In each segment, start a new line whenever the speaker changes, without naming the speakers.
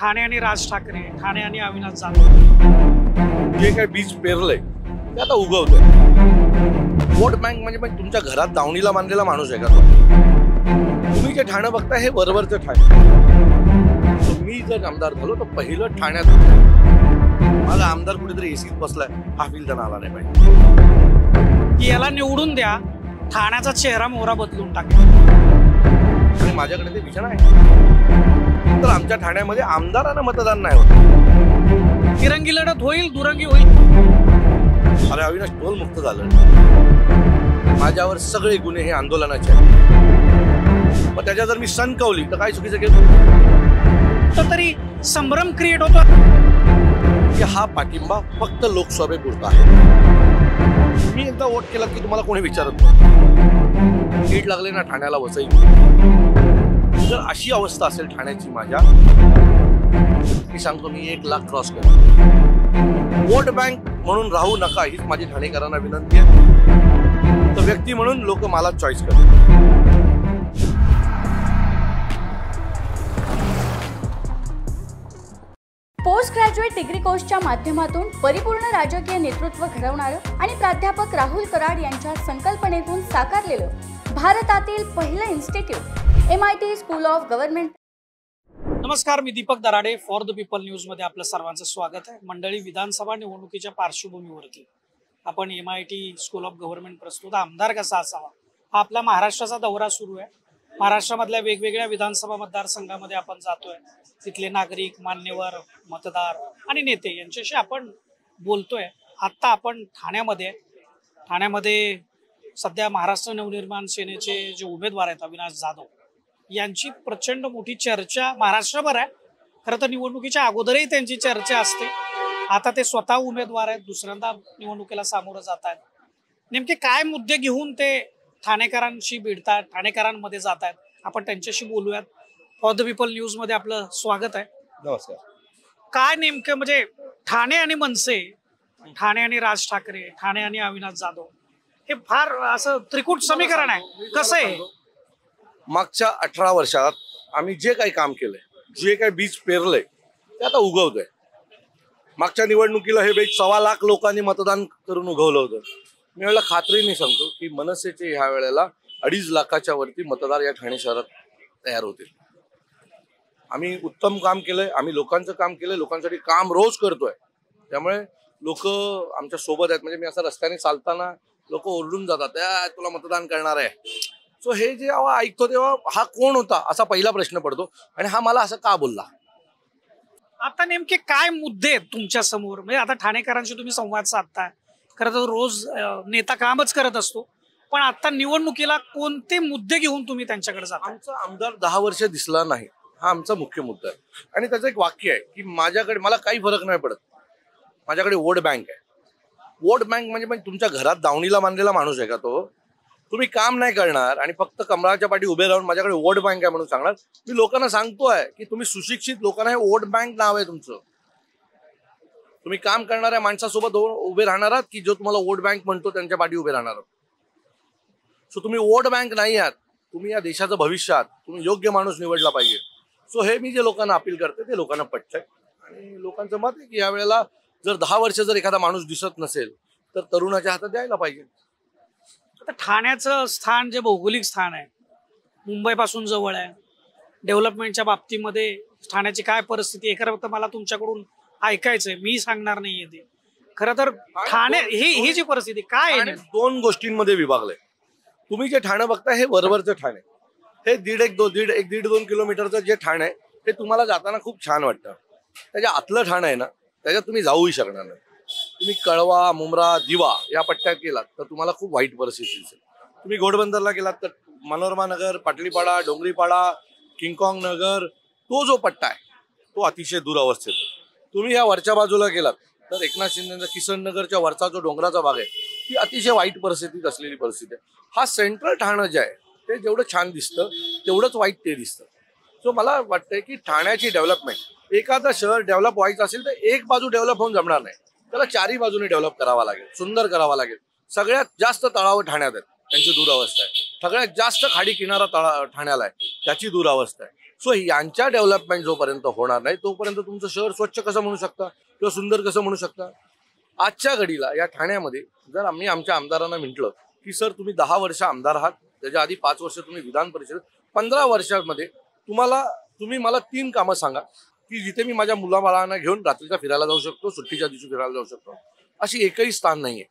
ठाणे आणि राज ठाकरे, ठाणे आणि अविनाश जाधव
जे काही बीज पेरलंय ते आता उगवतंय। वोट बँक म्हणजे तुमच्या घरात दावणीला बांधलेला माणूस आहे का तो? तुम्ही जे ठाणे बघताय हे वरवरचं ठाणे। मी जर आमदार झालो तर पहिलं ठाण्यात माझा आमदार कुठेतरी एसीत बसलाय हा फील त्यांना आला नाही पाहिजे।
याला निवडून द्या, ठाण्याचा चेहरा मोहरा बदलून टाका।
आणि माझ्याकडे ते विचार आहे तर आमच्या ठाण्यामध्ये आमदारांना मतदान नाही होत।
तिरंगी लढत होईल, दुरंगी होईल।
अरे अविनाश टोल मुक्त झालं, माझ्यावर सगळे गुन्हे हे आंदोलनाचे आहेत, पण त्याच्या जर मी सनकवली तर काय चुकीचं केलं?
तरी संभ्रम क्रिएट होतो
की हा पाठिंबा फक्त लोकसभेपुरता आहे। मी एकदा वोट केला की तुम्हाला कोणी विचारत नाही नीट लागले ना ठाण्याला वसई। जर अशी अवस्था असेल ठाण्याची माझ्या, मी सांगतो मी 1 लाख क्रॉस केला। वोट बँक म्हणून राहू नका हीच माझी ठाणेकरांना विनंती आहे। तर व्यक्ती म्हणून लोक मला चॉईस करतात।
पोस्ट ग्रॅज्युएट डिग्री कोर्सच्या माध्यमातून परिपूर्ण राजकीय नेतृत्व घडवणारं आणि प्राध्यापक राहुल कराड यांच्या संकल्पनेतून साकारलेलं भारतातील पहिलं institute MIT school of government.
नमस्कार, मी Deepak Darade, for the people news मध्ये आपलं सर्वांचं स्वागत आहे। मंडळी, विधानसभा निवडणुकीच्या पार्श्वभूमीवरती आपण MIT स्कूल ऑफ गव्हर्नमेंट प्रस्तुत आमदार कसा असावा हा आपला महाराष्ट्राचा दौरा सुरू आहे। महाराष्ट्रामधल्या वेगवेगळ्या विधानसभा मतदारसंघामध्ये आपण जातोय, तिथले नागरिक, मान्यवर, मतदार आणि नेते यांच्याशी आपण बोलतोय। आता आपण ठाण्यामध्ये सध्या महाराष्ट्र नवनिर्माण सेनेचे जे उमेदवार आहेत अविनाश जाधव यांची प्रचंड मोठी चर्चा महाराष्ट्रभर आहे। खरं तर निवडणुकीच्या अगोदरही त्यांची चर्चा असते। आता ते स्वतः उमेदवार आहेत, दुसऱ्यांदा निवडणुकीला सामोरं जात आहेत। नेमके काय मुद्दे घेऊन ते ठाणेकरांशी भिडतात, ठाणेकरांमध्ये जात आहेत, आपण त्यांच्याशी बोलूयात। फॉर द पीपल न्यूज मध्ये आपलं स्वागत आहे।
नमस्कार।
काय नेमकं म्हणजे ठाणे आणि मनसे, ठाणे आणि राज ठाकरे, ठाणे आणि अविनाश जाधव हे फार असं त्रिकूट समीकरण आहे, कसं आहे?
मागच्या 18 वर्षात आम्ही जे काही काम केलंय, जे काही बीज पेरलंय ते आता उगवतंय। मागच्या निवडणुकीला हे बीज 1.25 लाख लोकांनी मतदान करून उगवलं होतं। मी वेळेला खात्रीने सांगतो की मनसेचे ह्या वेळेला 2.5 लाखाच्या वरती मतदार या ठाणे शहरात तयार होतील। आम्ही उत्तम काम केलंय, आम्ही लोकांचं काम केलंय, लोकांसाठी काम रोज करतोय, त्यामुळे लोक आमच्या सोबत आहेत। म्हणजे मी असं रस्त्याने चालताना लोक ओरडून जातात, तुला मतदान करणार आहे। सो हे जेव्हा ऐकतो तेव्हा हा कोण होता असा पहिला प्रश्न पडतो आणि हा मला असं का बोलला।
आता नेमके काय मुद्दे आहेत तुमच्या समोर? म्हणजे आता ठाणेकरांशी तुम्ही संवाद साधताय, खरं तर रोज नेता कामच करत असतो, पण आता निवडणुकीला कोणते मुद्दे घेऊन तुम्ही त्यांच्याकडे जाता?
आमचा आमदार 10 वर्ष दिसला नाही हा आमचा मुख्य मुद्दा आहे। आणि त्याचं एक वाक्य आहे की मला काही फरक नाही पडत, माझ्याकडे वोट बँक आहे। वोट बँक म्हणजे तुमच्या घरात दावणीला बांधलेला माणूस आहे का तो? तुम्ही काम नाही करणार आणि फक्त कमळाच्या पाठी उभे राहून माझ्याकडे वोट बँक आहे म्हणून सांगणार? मी लोकांना सांगतोय की तुम्ही सुशिक्षित लोकांना हे वोट बँक नाव आहे तुमचं। तुम्ही काम करणाऱ्या माणसासोबत उभे राहणार आहात की जो तुम्हाला वोट बँक म्हणतो त्यांच्या पाठी उभे राहणार आहात? सो तुम्ही वोट बँक नाही आहात, तुम्ही या देशाचं भविष्य आहात, तुम्ही योग्य माणूस निवडला पाहिजे। सो हे मी जे लोकांना अपील करते ते लोकांना पटतंय आणि लोकांचं मत आहे की यावेळेला जर 10 वर्ष जर एखादा माणूस दिसत नसेल तर तरुणाच्या हातात द्यायला पाहिजे।
आता ठाण्याचं स्थान जे भौगोलिक स्थान आहे, मुंबईपासून जवळ आहे, डेव्हलपमेंटच्या बाबतीमध्ये ठाण्याची काय परिस्थिती आहे खरं तर मला तुमच्याकडून ऐकायचंय, मी सांगणार नाहीये ते। खरं तर ठाणे ही जी परिस्थिती काय आहे?
2 गोष्टींमध्ये विभागलंय। तुम्ही जे ठाणे बघताय हे वरवरचं ठाणे, हे 1.5-2 किलोमीटरचं जे ठाणे आहे ते तुम्हाला जाताना खूप छान वाटतं। त्याच्या आतलं ठाणे आहे ना, त्याच्यात तुम्ही जाऊही शकणार नाही। तुम्ही कळवा, मुंब्रा, दिवा या पट्ट्यात गेलात तर तुम्हाला खूप वाईट परिस्थिती असेल। तुम्ही घोडबंदरला गेलात तर मनोरमा नगर, पाटलीपाडा, डोंगरीपाडा, किंगकॉंग नगर, तो जो पट्टा आहे तो अतिशय दुरावस्थेत आहे। तुम्ही या वरच्या बाजूला गेलात तर एकनाथ शिंदेचा किसन नगरच्या वरचा जो डोंगराचा भाग आहे ती अतिशय वाईट परिस्थितीत असलेली परिस्थिती आहे। हा सेंट्रल ठाणं जे आहे ते जेवढं छान दिसतं तेवढंच वाईट ते दिसतं। सो मला वाटतंय की ठाण्याची डेव्हलपमेंट, एखादं शहर डेव्हलप व्हायचं असेल तर एक बाजू डेव्हलप होऊन जमणार नाही, त्याला 4ही बाजूने डेव्हलप करावा लागेल, सुंदर करावा लागेल। सगळ्यात जास्त तळाव ठाण्यात आहेत, त्यांची दुरावस्था आहे। सगळ्यात जास्त खाडी किनारा ठाण्याला आहे, त्याची दुरावस्था आहे। सो यांच्या डेव्हलपमेंट जोपर्यंत होणार नाही तोपर्यंत तुमचं शहर स्वच्छ कसं म्हणू शकता किंवा सुंदर कसं म्हणू शकता. आजच्या घडीला या ठाण्यामध्ये जर आम्ही आमच्या आमदारांना म्हटलं की सर तुम्ही 10 वर्ष आमदार आहात, त्याच्या आधी 5 वर्ष तुम्ही विधान परिषद, 15 वर्षामध्ये तुम्ही मला 3 कामं सांगा की जिथे मी माझ्या मुलाबाळांना घेऊन रात्रीचा फिरायला जाऊ शकतो, सुट्टीच्या दिवशी फिरायला जाऊ शकतो, अशी एकही स्थान नाहीये.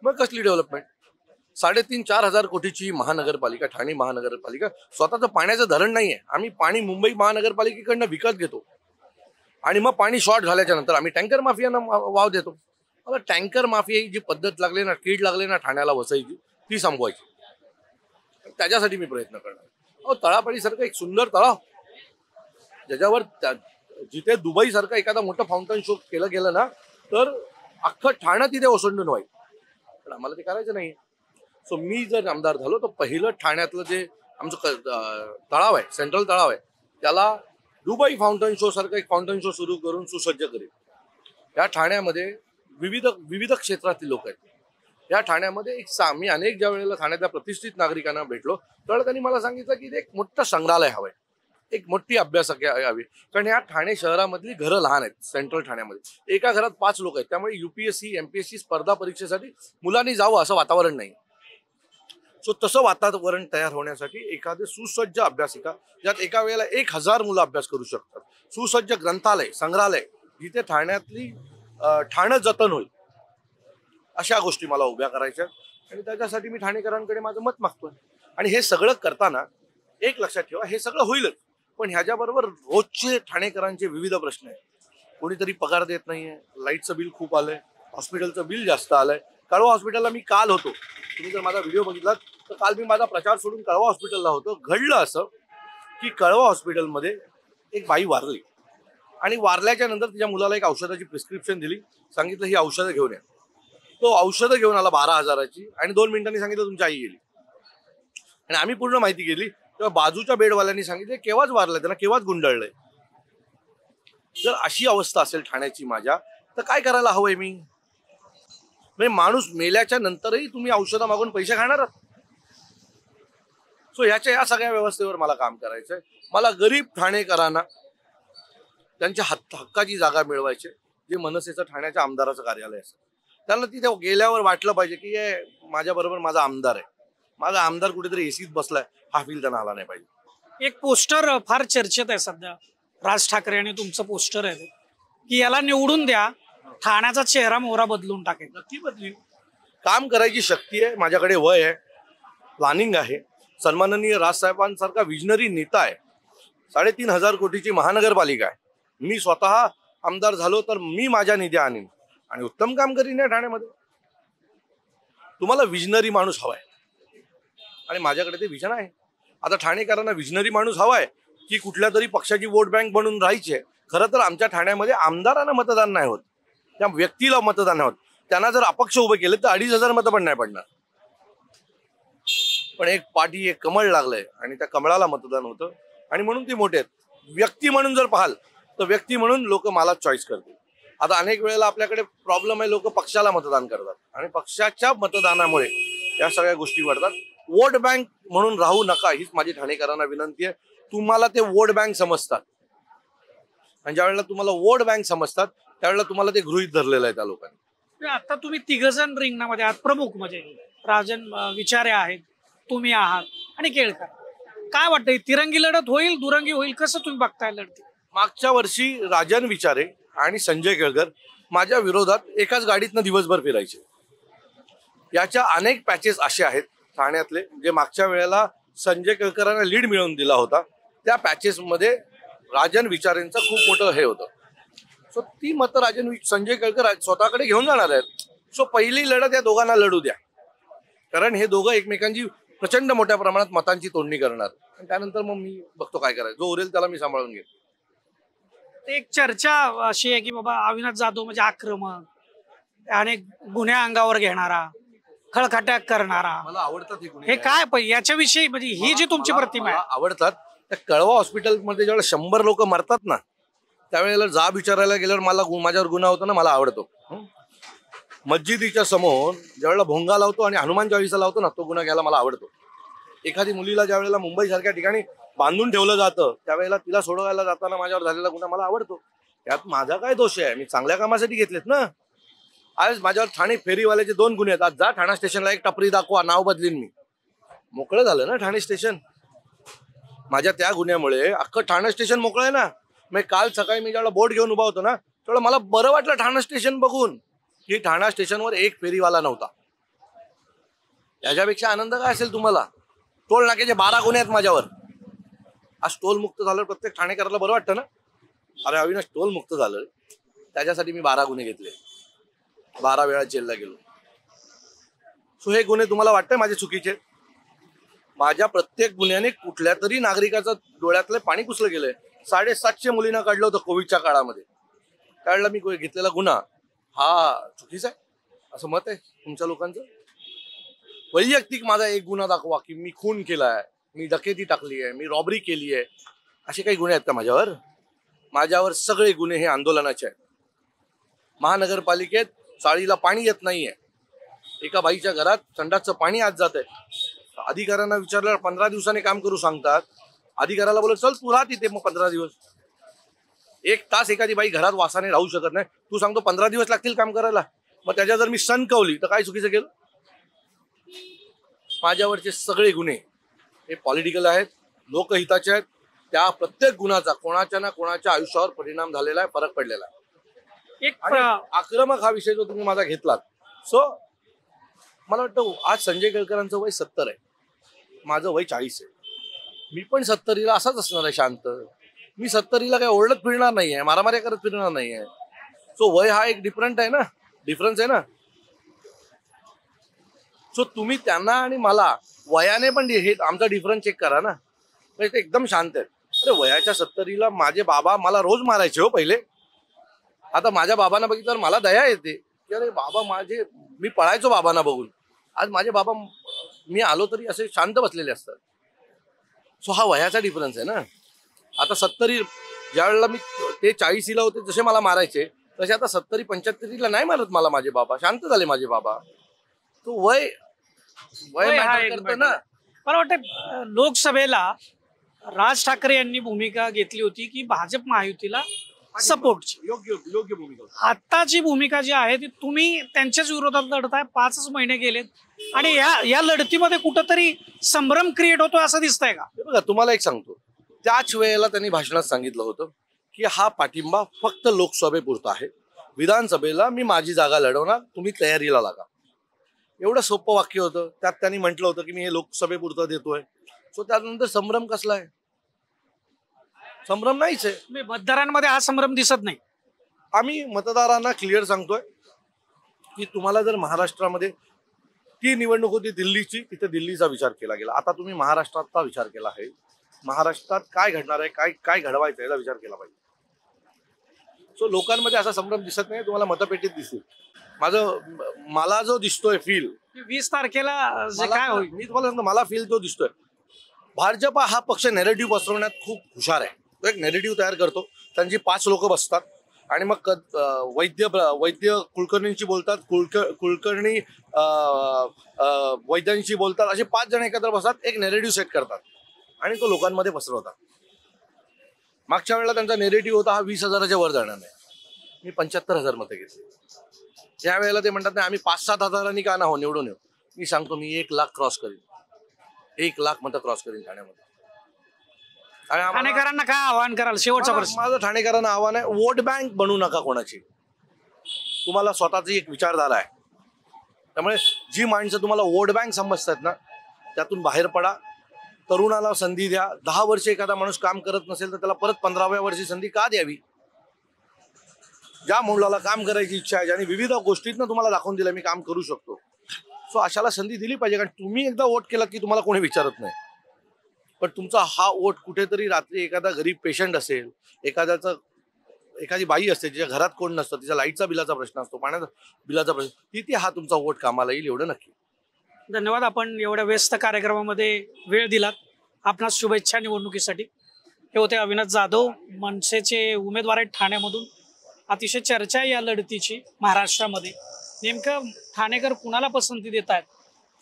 मग कसली डेव्हलपमेंट? 3,500-4 हजार कोटीची महानगरपालिका, ठाणे महानगरपालिका, स्वतःचं पाण्याचं धरण नाहीये. आम्ही पाणी मुंबई महानगरपालिकेकडनं विकत घेतो आणि मग पाणी शॉर्ट झाल्याच्या नंतर आम्ही टँकर माफियांना वाव देतो. मला टँकर माफिया ही जी पद्धत लागली ना, कीड लागली ना ठाण्याला वसईची, ती संपवायची. त्याच्यासाठी मी प्रयत्न करणार. तळापाळीसारखं एक सुंदर तळाव ज्याच्यावर जिथे दुबई सारखं एखादा मोठं फाउंटन शो केलं गेलं ना तर अख्खं ठाणं तिथे ओसंडून व्हायचं. पण आम्हाला ते करायचं नाही. सो मी जर आमदार झालो तर पहिलं ठाण्यातलं जे आमचं तळाव आहे, सेंट्रल तळाव आहे, त्याला दुबई फाउंटन शो सारखं एक फाउंटन शो सुरू करून सुसज्ज करेल. या ठाण्यामध्ये विविध क्षेत्रातील लोक आहेत. या ठाण्यामध्ये मी अनेक ज्या वेळेला ठाण्यातल्या प्रतिष्ठित नागरिकांना भेटलो त्यावेळेला त्यांनी मला सांगितलं की एक मोठं संग्रहालय हवंय, एक मोठी अभ्यासक यावी. कारण या ठाणे शहरामधली घरं लहान आहेत. सेंट्रल ठाण्यामध्ये एका घरात 5 लोक आहेत. त्यामुळे UPSC MPSC स्पर्धा परीक्षेसाठी मुलांनी जावं असं वातावरण नाही. सो तसं वातावरण तयार होण्यासाठी एखादे सुसज्ज अभ्यासिका ज्यात एका वेळेला 1000 मुलं अभ्यास करू शकतात, सुसज्ज ग्रंथालय, संग्रहालय जिथे ठाण्यातली ठाणं जतन होईल, अशा गोष्टी मला उभ्या करायच्या. आणि त्याच्यासाठी मी ठाणेकरांकडे माझं मत मागतोय. आणि हे सगळं करताना एक लक्षात ठेवा, हे सगळं होईलच, पण ह्याच्याबरोबर रोजचे ठाणेकरांचे विविध प्रश्न आहेत. कोणीतरी पगार देत नाहीये, लाईटचं बिल खूप आलंय, हॉस्पिटलचं बिल जास्त आलंय. कळवा हॉस्पिटलला मी काल होतो, तुम्ही जर माझा व्हिडिओ बघितलात तर काल मी माझा प्रचार सोडून कळवा हॉस्पिटलला होतो. घडलं असं की कळवा हॉस्पिटलमध्ये एक बाई वारली आणि वारल्याच्या नंतर तिच्या मुलाला एक औषधाची प्रिस्क्रिप्शन दिली, सांगितलं ही औषधं घेऊन या. तो औषधं घेऊन आला 12,000ची आणि 2 मिनिटांनी सांगितलं तुमची आई गेली. आणि आम्ही पूर्ण माहिती केली तेव्हा बाजूच्या बेडवाल्यांनी सांगितले केव्हाच वारलंय, त्यांना केव्हाच गुंडाळलंय. जर अशी अवस्था असेल ठाण्याची माझ्या, तर काय करायला हवंय मी? म्हणजे माणूस मेल्याच्या नंतरही तुम्ही औषधं मागून पैसे खाणार आहात. सो या सगळ्या व्यवस्थेवर मला काम करायचंय. मला गरीब ठाणेकरांना त्यांच्या हक्काची जागा मिळवायची, जे मनसेचं ठाण्याच्या आमदाराचं कार्यालय असेल. त्यांना तिथे गेल्यावर वाटलं पाहिजे की हे माझ्या बरोबर माझा आमदार आहे, माझा आमदार कुठेतरी एसीत बसलाय, हा फील त्यांना आला नाही पाहिजे.
एक पोस्टर फार चर्चेत आहे सध्या, राज ठाकरे आणि तुमचं पोस्टर आहे की याला निवडून द्या, ठाण्याचा चेहरा मोहरा बदलून टाकेल.
नक्की बदलील. काम करायची शक्ती आहे, माझ्याकडे वय आहे, प्लॅनिंग आहे. सन्माननीय राजसाहेबांसारखा विजनरी नेता आहे. 3,500 कोटीची महानगरपालिका आहे. मी स्वतः आमदार झालो तर मी माझ्या निधी आणीन आणि उत्तम काम करीन या ठाण्यामध्ये. तुम्हाला विजनरी माणूस हवाय आणि माझ्याकडे ते विजन आहे. आता ठाणेकरांना विजनरी माणूस हवाय की कुठल्या तरी पक्षाची वोट बँक बनून राहायची आहे. खरं तर आमच्या ठाण्यामध्ये आमदारांना मतदान नाही होत, त्या व्यक्तीला मतदान नाही होत. त्यांना जर अपक्ष उभे केले तर 2,500 मतं पण नाही पडणार. पण एक पाठी, एक कमळ लागलंय आणि त्या कमळाला मतदान होतं आणि म्हणून ते मोठे आहेत. व्यक्ती म्हणून जर पाहाल तर व्यक्ती म्हणून लोक मला चॉईस करतील. आता अनेक वेळेला आपल्याकडे प्रॉब्लेम आहे, लोक पक्षाला मतदान करतात आणि पक्षाच्या मतदानामुळे या सगळ्या गोष्टी वाढतात. वोट बँक म्हणून राहू नका, हीच माझी ठाणेकरांना विनंती आहे. तुम्हाला ते वोट बँक समजतात आणि ज्या वेळेला तुम्हाला वोट बँक समजतात त्यावेळेला तुम्हाला ते गृहीत धरलेलं आहे त्या लोकांनी.
आता तुम्ही 3 रिंगणामध्ये आहात, प्रमुख म्हणजे राजन विचारे आहेत, तुम्ही आहात आणि केळकर. काय वाटतंय, तिरंगी लढत होईल, दुरंगी होईल, कसं तुम्ही बघताय लढती?
मागच्या वर्षी राजन विचारे आणि संजय केळकर माझ्या विरोधात एकाच गाडीतनं दिवसभर फिरायचे. याच्या अनेक पॅचेस असे आहेत ठाण्यातले जे मागच्या वेळेला संजय केळकरांना लीड मिळवून दिला होता. त्या पॅचेसमध्ये राजन विचारेंचं खूप मोठं हे होतं. सो ती मतं संजय केळकर स्वतःकडे घेऊन जाणार आहेत. सो पहिली लढत या दोघांना लढू द्या, कारण हे दोघं एकमेकांची प्रचंड मोठ्या प्रमाणात मतांची तोडणी करणार. आणि त्यानंतर मग मी बघतो काय करायचं, जो उरेल त्याला मी सांभाळून घेईन.
एक चर्चा अशी आहे की बाबा अविनाश जाधव म्हणजे आक्रमक, अनेक गुन्हे अंगावर घेणारा, खळखट्याक करणारा.
मला आवडतात
हे काय याच्याविषयी, म्हणजे ही जी तुमची प्रतिमा आहे.
आवडतात. त्या कळवा हॉस्पिटलमध्ये ज्यावेळेला 100 लोक मरतात ना, त्यावेळेला जाब विचारायला गेल्यावर माझ्यावर गुन्हा होतो ना, मला आवडतो. मस्जिदीच्या समोर ज्यावेळेला भोंगा लावतो आणि हनुमान चाळीसा लावतो ना, तो गुन्हा घ्यायला मला आवडतो. एखादी मुलीला ज्या वेळेला मुंबई सारख्या ठिकाणी बांधून ठेवलं जातं त्यावेळेला तिला सोडवायला जाताना माझ्यावर झालेला गुन्हा मला आवडतो. त्यात माझा काय दोष आहे? मी चांगल्या कामासाठी घेतलेत ना. आज माझ्यावर ठाणे फेरीवाल्याचे 2 गुन्हे आहेत. आज जा ठाणा स्टेशनला एक टपरी दाखवा, नाव बदलीन मी. मोकळं झालं ना ठाणे स्टेशन. माझ्या त्या गुन्ह्यामुळे अख्खं ठाणे स्टेशन मोकळं आहे ना. मी काल सकाळी मी ज्यावेळेला बोट घेऊन उभा होतो ना तेवढं मला बरं वाटलं ठाणा स्टेशन बघून की ठाणा स्टेशनवर एक फेरीवाला नव्हता. याच्यापेक्षा आनंद काय असेल तुम्हाला? टोल नाक्याचे 12 गुन्हे आहेत माझ्यावर. आज टोल मुक्त झालं प्रत्येक ठाणेकराला बरं वाटतं ना. अरे अविनाश टोल मुक्त झालं त्याच्यासाठी मी 12 गुन्हे घेतले, 12 वेळा जेलला गेलो. सो हे गुन्हे तुम्हाला वाटतंय माझे चुकीचे? माझ्या प्रत्येक गुन्ह्याने कुठल्या तरी नागरिकाचं डोळ्यातले पाणी पुसलं गेलंय. 750 मुलींना काढलं होतं कोविडच्या काळामध्ये. काढला मी घेतलेला गुन्हा हा चुकीचा आहे असं मत आहे तुमच्या लोकांचं? वैयक्तिक माझा एक गुन्हा दाखवा की मी खून केलाय, मी डकेती टाकली आहे, मी रॉबरी केली आहे. असे काही गुन्हे आहेत का माझ्यावर? माझ्यावर सगळे गुन्हे हे आंदोलनाचे आहेत. महानगरपालिकेत चाळीला पाणी येत नाहीये. एका बाईच्या घरात संडासचं पाणी आज जात आहे. अधिकाऱ्यांना विचारल्यावर 15 दिवसांनी काम करू सांगतात. अधिकाऱ्याला बोलत चल तू राहा तिथे मग 15 दिवस. 1 तास एखादी बाई घरात वासाने राहू शकत नाही. तू सांगतो 15 दिवस लागतील काम करायला. मग त्याच्या जर मी सणकवली तर काय चुकीचं केलं? माझ्यावरचे सगळे गुन्हे हे पॉलिटिकल आहेत, लोकहिताचे आहेत. त्या प्रत्येक गुन्ह्याचा कोणाच्या ना कोणाच्या आयुष्यावर परिणाम झालेला आहे, फरक पडलेला आहे.
एक
आक्रमक हा विषय जो तुम्ही माझा घेतलात. सो मला वाटतं आज संजय केळकरांचं वय 70 आहे, माझं वय 40 आहे. मी पण 70ला असाच असणार आहे शांत. मी 70ला काही ओरडत फिरणार नाहीये, मारामाऱ्या करत फिरणार नाहीये. सो वय हा एक डिफरंट आहे ना, डिफरन्स आहे ना. सो तुम्ही त्यांना आणि मला वयाने पण हे आमचा डिफरन्स चेक करा ना. म्हणजे ते एकदम शांत आहेत. अरे वयाच्या 70ला माझे बाबा मला रोज मारायचे हो पहिले. आता माझ्या बाबांना बघितल्यावर मला दया येते की अरे बाबा माझे, मी पळायचो बाबांना बघून. आज माझे बाबा मी आलो तरी असे शांत बसलेले असतात. सो हा वयाचा डिफरन्स आहे ना. आता 70 ज्या वेळेला मी ते 40ला होते जसे मला मारायचे तसे आता 70-75ला नाही मारत मला माझे बाबा. शांत झाले माझे बाबा. तो वय करतं ना.
मला वाटतं लोकसभेला राज ठाकरे यांनी भूमिका घेतली होती की भाजप महायुतीला सपोर्टची.
योग्य भूमिका.
आताची भूमिका जी आहे ती तुम्ही त्यांच्याच विरोधात लढताय. 5 महिने गेलेत आणि या लढतीमध्ये कुठंतरी संभ्रम क्रिएट होतो असं दिसतंय का?
बघा तुम्हाला एक सांगतो, त्याच वेळेला त्यांनी भाषणात सांगितलं होतं की हा पाठिंबा फक्त लोकसभेपुरता आहे, विधानसभेला मी माझी जागा लढवणार, तुम्ही तयारीला लागा. एवढं सोपं वाक्य होतं. त्यात त्यांनी म्हटलं होतं की मी हे लोकसभेपुरतं देतोय. सो त्यानंतर संभ्रम कसला आहे? संभ्रम नाहीच आहे.
मतदारांमध्ये हा संभ्रम दिसत नाही.
आम्ही मतदारांना क्लिअर सांगतोय की तुम्हाला जर महाराष्ट्रामध्ये ती निवडणूक होती दिल्लीची, तिथे दिल्लीचा विचार केला गेला. आता तुम्ही महाराष्ट्राचा विचार केला आहे. महाराष्ट्रात काय घडणार आहे, काय घडवायचं याचा विचार केला पाहिजे. सो लोकांमध्ये असा संभ्रम दिसत नाही. तुम्हाला मतपेटीत दिसतील. मला जो दिसतोय फील
20 तारखेला जे काय होईल
मी तुम्हाला सांगतो, मला फील तो दिसतोय. भाजप हा पक्ष नेरेटिव्ह पसरवण्यात खूप हुशार आहे. तो एक नेरेटिव्ह तयार करतो. त्यांची 5 लोक बसतात आणि मग वैद्य कुलकर्णींशी बोलतात, कुलकर्णी वैद्यांशी बोलतात. असे 5 जण एकत्र बसतात, एक नेरेटिव्ह सेट करतात आणि तो लोकांमध्ये पसरवतात. मागच्या वेळेला त्यांचा नेरेटिव्ह होता हा 20,000च्या वर जाणार नाही. मी 75,000 मतं घेतली. त्या वेळेला ते म्हणतात नाही आम्ही 5-7 हजारांनी का ना हो निवडून येऊ. मी सांगतो मी 1 लाख क्रॉस करीन, 1 लाख मतं क्रॉस करीन ठाण्यामध्ये.
ठाणेकरांना काय आवाहन कराल? शेवटचा प्रश्न
माझं ठाणेकरांना आव्हान आहे, वोट बँक बनू नका कोणाची. तुम्हाला स्वतःची एक विचारधारा आहे. त्यामुळे जी माणसं तुम्हाला वोट बँक समजतात ना त्यातून बाहेर पडा. तरुणाला संधी द्या. 10 वर्ष एखादा माणूस काम करत नसेल तर त्याला परत 15व्या वर्षी संधी का द्यावी? ज्या मुलाला काम करायची इच्छा आहे, ज्याने विविध गोष्टीतनं तुम्हाला दाखवून दिलं मी काम करू शकतो, सो अशाला संधी दिली पाहिजे. कारण तुम्ही एकदा वोट केला की तुम्हाला कोणी विचारत नाही. पण तुमचा हा वोट कुठेतरी रात्री एखादा गरीब पेशंट असेल, एखादी बाई असते जिच्या घरात कोण नसतं, तिच्या लाईटचा बिलाचा प्रश्न असतो, पाण्याचा बिलाचा प्रश्न, तिथे हा तुमचा वोट कामाला येईल एवढं नक्की.
धन्यवाद. आपण एवढ्या व्यस्त कार्यक्रमामध्ये वेळ दिलात. आपणास शुभेच्छा निवडणुकीसाठी. हे होते अविनाश जाधव, मनसेचे उमेदवार आहेत ठाण्यामधून. अतिशय चर्चा आहे या लढतीची महाराष्ट्रामध्ये. नेमकं ठाणेकर कुणाला पसंती देत आहेत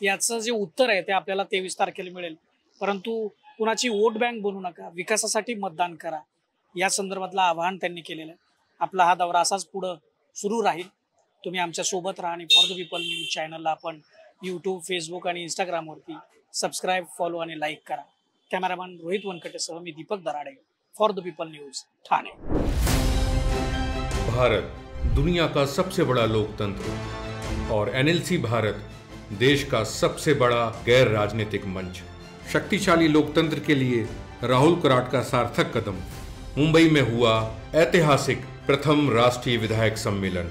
याचं जे उत्तर आहे ते आपल्याला 23 तारखेला मिळेल. परंतु कुणाची वोट बँक बनू नका, विकासासाठी मतदान करा, या संदर्भातलं आवाहन त्यांनी केलेलं आहे. आपला हा दौरा असाच पुढं सुरू राहील. तुम्ही आमच्या सोबत राहा आणि फॉर द पीपल न्यूज चॅनलला आपण यूट्यूब, फेसबुक आणि इंस्टाग्रामवरती सबस्क्राईब, फॉलो आणि लाईक करा. कॅमेरामॅन रोहित वनकटेसह मी Deepak Darade, for the people news, Thane.
Bharat दुनिया का सबसे बड़ा लोकतंत्र और एनएलसी भारत देश का सबसे बड़ा गैर राजनीतिक मंच. शक्तिशाली लोकतंत्र के लिए राहुल कराट का सार्थक कदम. मुंबई में हुआ ऐतिहासिक प्रथम राष्ट्रीय विधायक सम्मेलन.